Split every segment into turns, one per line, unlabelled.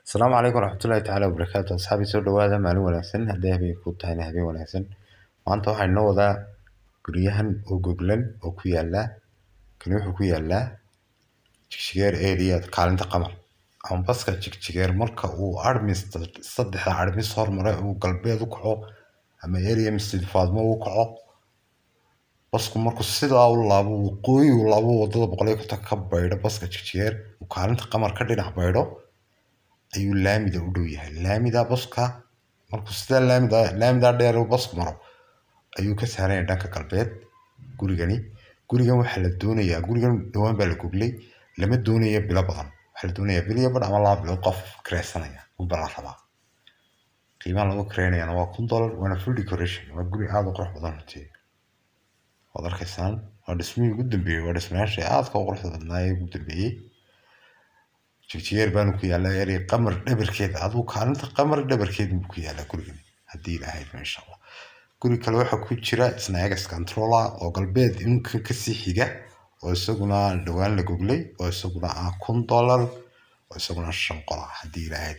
السلام عليكم ورحمة الله تعالى وبركاته أصحابي soo dhawaada maalin wanaagsan haddii habeen ku tahayna habeen wanaagsan maanta waxaan noo wadaa guryahan oo goglan oo ku yaala kan wuxuu ku yaalaa jigjigeer area kaalinta qamar ama baska jigjigeer marka uu armis saddexda armis hormare uu galbeed u kaco ama area Masjid Faadmo u kaco basku markuu sidaa u laabo waqooyi u laabo wadada boqolkiiba konton ka baydho baska jigjigeer uu kaalinta qamar ka dhinac baydho ayuu laamida u dhow yahay laamida baska markuu sida laamida dheer uu basku maro ayuu ka saaran dhanka galbeed gurigan waxa la doonayaa gurigan dhawaan baa la goglay lama doonayo bilo badan waxa la doonayaa bilo badan ama laba bilood qof kireysanaya u bala rabaa qiimaha lagu kireynayana waa $1,000 waana full decoration waa guri aad u qurux badan runtii waad arkaysaan waa dhismihii ugu dambeeyay waa dhismayaasha aadka u quruxda badnaayay ugu dambeeyay jigjigeer baan ku yaalaa area qamar dhabarkeed aduu kaalinta qamar dhabarkeed ku yaalaa gurigan haddii ilaahay insha Allah guri kale waxa ku jira isna egas controller oo galbeed inka ka sii xiga oo isaguna dhawaan la goglay oo isaguna $1,000 oo isaguna 5 qol haddii ilaahay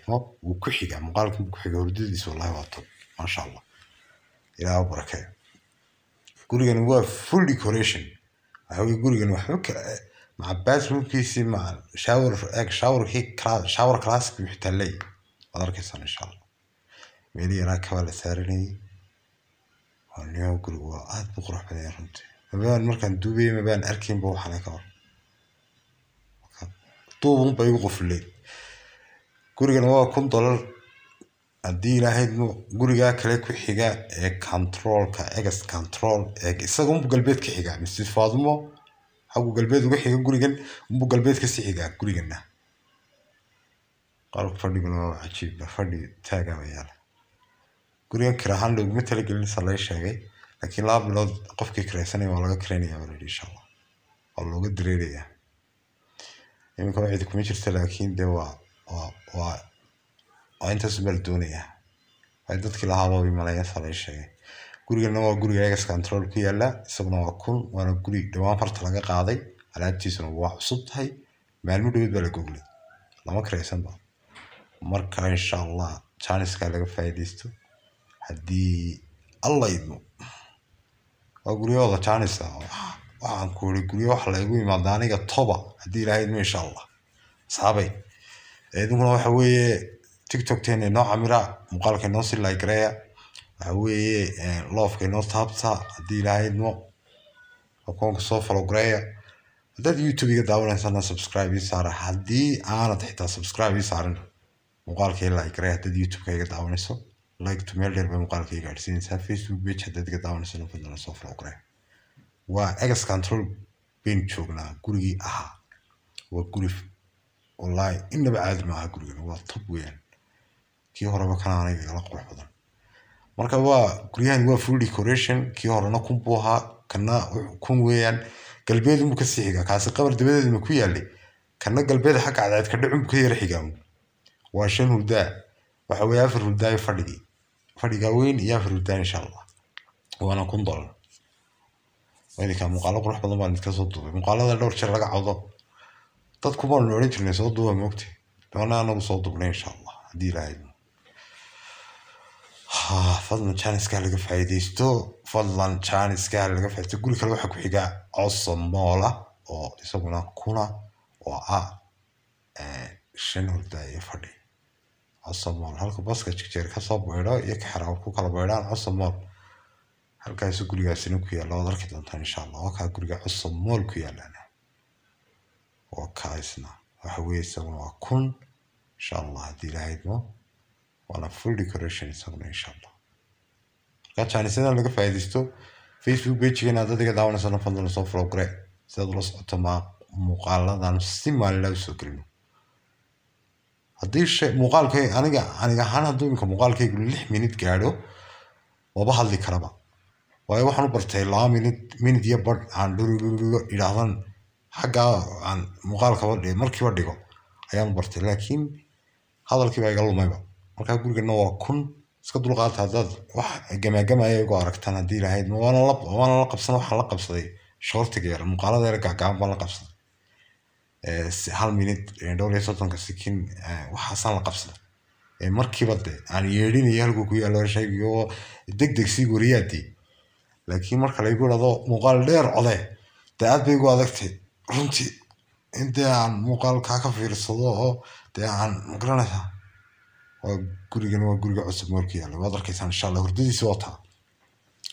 uu ku xiga muuqaalkan ku xiga hurdadiisa wallahi waa top ma sha Allah ilaahay barakay gurigan waa full decoration waxa gurigan waxa kale مع bathroom كيسي مع شاور كلاسيك محتلي أدرك إن شاء الله ميلي أنا كوال سارني واليوم قلوا عاد بقرح بدي رنتي مبان مركان دوبي مبان أركين بوح على كوال طوبهم بيوقف الليل قريقا هو $1,000 أدي لهيد قريقا كليك وحيقا كنترول كأجس كنترول إساقهم بقلبيت كحيقا مستيد فاضمو حقو قلبيد وحيقا قريقا مبو قلبيد كسيحيقا قريقا قالوا فردي قلوا عجيب فردي تاقا ويالا قريقا كراهان لو مثل قلني صلى الشاقي لكن لا بلود قفكي كريساني ولا كريني يا ولدي إن شاء الله والله قد ريريا يمكن عيدكم يجرت لكن دوا وانت سبل الدنيا عيدتك لها بابي ملايين صلى الشاقي gurigan waa guriga egas control ku yaala isaguna waa kun waana guri dhawaan farta laga qaaday alaabtiisuna waa cusub tahay maalmo dhaweed baa la goglay lama kireysan ba marka insha Allah chance-ka laga faa'iideysto haddii Allah idmo waa guriyada chance waxaan ku ri guriyo wax la igu imaado aniga toba haddii ilaahay idmo insha Allah saabay idinku waxa weeye TikTok teena noo camira muuqaalka noo si like gareeya awee love inoo taabta haddii ilaahay idmo akoonka soo follow gareeya haddaad YouTube iga daawanaysaana subscribe ii saara haddii aanad xitaa subscribe ii saarin muuqaalka like gareeya haddaad YouTube iga daawanayso like to meel dheer bay muuqaalka iga gaadhsiinaysaa Facebook page haddaad iga daawanayso fadlan soo follow gareeya waa egas control bayn joognaa gurigii ahaa waa guri wallahi inaba caadi maaha gurigan waa top weeyaan kii horeba kana aniga igala qurux badan marka waa guryahan waa full decoration kii horena kun buu ahaa kana kun weeyaan galbeed uu ka sii xiga kaasi qabar dabadeed ma ku yaalay kana galbeed xaq cadaad ka dhacum ka yar xigaa waa shan hurda waxa weey afar hurda fadhiga weyn iyo afar hurda insha Allah waana $1,000 wadi ka muuqaalo qurux badan baan ka soo duubay muuqaalada dhowr jeer laga cawdo dadku ma noorin jirnay soo duubay moogtay doona anagu soo duubnay insha Allah hadii ilaahay فضلا chance ka laga faa'iideysto fadlan chance ka laga faa'iideysto guri kale waxa ku xiga awesome mall oo isaguna kuna oo shan hurda iyo fadhi awesome mall halka baska jigjeer ka soo boodho iyo ka xaraw ku kala boodhaan awesome mall halkaas gurigaasina ku yaala oo arki doontaan insha Allah waa ka guriga awesome mall ku yaalana oo kaasna waxa weeye isaguna waa kun insha Allah hadii ilaahay idmo وانا full decoration isaguna insha Allah ka channel laga faa'iideysto Facebook page-gana dadka daawanaysa fadlan soo follow garee sidoo la socoto muuqaaladan si maalinle soo gelino haddii shay muuqaalkay aniga ahaan hadduu imka muuqaalkaygu 6 minute gaadho waba hadli karaba waayo waxaan u bartay 2 minute iyo bar aan dhurururugo ilaadan xagga aan muuqaalka wadhay markii dhigo ayaan bartay laakiin hadalkii baa iga lumayba marka gurigana waa kun iska dulqaad hadaad wax gamaagamaaya igu aragtaan haddii ilaahay waana la qabsan waxaan la qabsaday shortiga yar muuqaalada yar gaagaaban baan la qabsaday hal minute dhowr iyo soddonka sikin waxaasaan la qabsada markiiba de aan yeedhinaya halkuu ku yaalo shaygiyo degdeg sii wariyaadii laakiin marka laygu dhado muuqaal dheer code dee aad bay igu adagtay runtii intee aan muuqaalkaa ka fiirsado oo dee aan magaranaysaa waa gurigan waa guriga cusub markii yaalla waad arkaysaan insha allah hurdadiisi wataa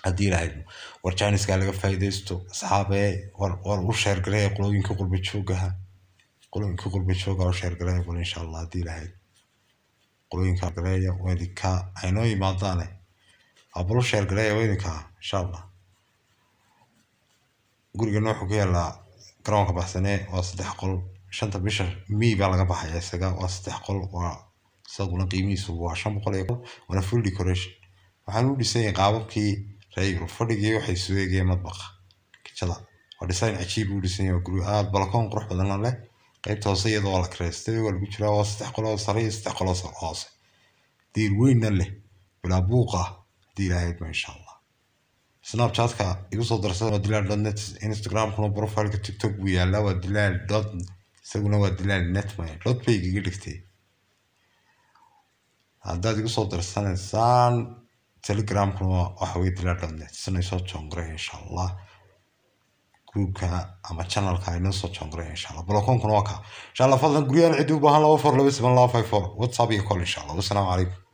haddii lahayd war jaaniskaa laga faa'iidaysto asxaabee war u sheergareeya qolooyinka qurba joogaha u sheergareeya bal insha allah haddii lahayd qolooyinka gareeya weydinka aynoo yimaadaane abalo sheergareeya weydinka insha allah gurigan wuxuu ku yaallaa garoonka baxsanee waa 3 qol 5 bisha May baa laga baxaya isaga waa 3 qol waa isaguna qiimihiisu waa 500 waana full decoration waxaan u dhisay qaababkii reeyro fadhigii waxay soo eegeen madbaqa kitchada waa design cajiib u dhisay oo guri aad balkoon qurux badan leh qaybta hoose iyadoo la kreestay waa lagu jiraa waa 3 qol oo sare iyo 3 qol oo hoose diir weyn leh bilaa buuqa hadii lahayd ma insha allah snapchat-ka igu soo darsan waa dilal.net instagram-kuna profile-ka tiktok buu yaallaa waa dilal. isaguna waa dilal.net dot bay iga dhigtay haddaad igu soo darsanaysaan telegram-kuna waxa way dilal.net isna soo jongray insha allah groupka ama channel-ka inoo soo jongray insha allah balkoonkuna waa ka insha allah fadlan guriyaan cid u baahan 24 27 254 whatsapp iyo call insha allah. Wassalaamu calaykum.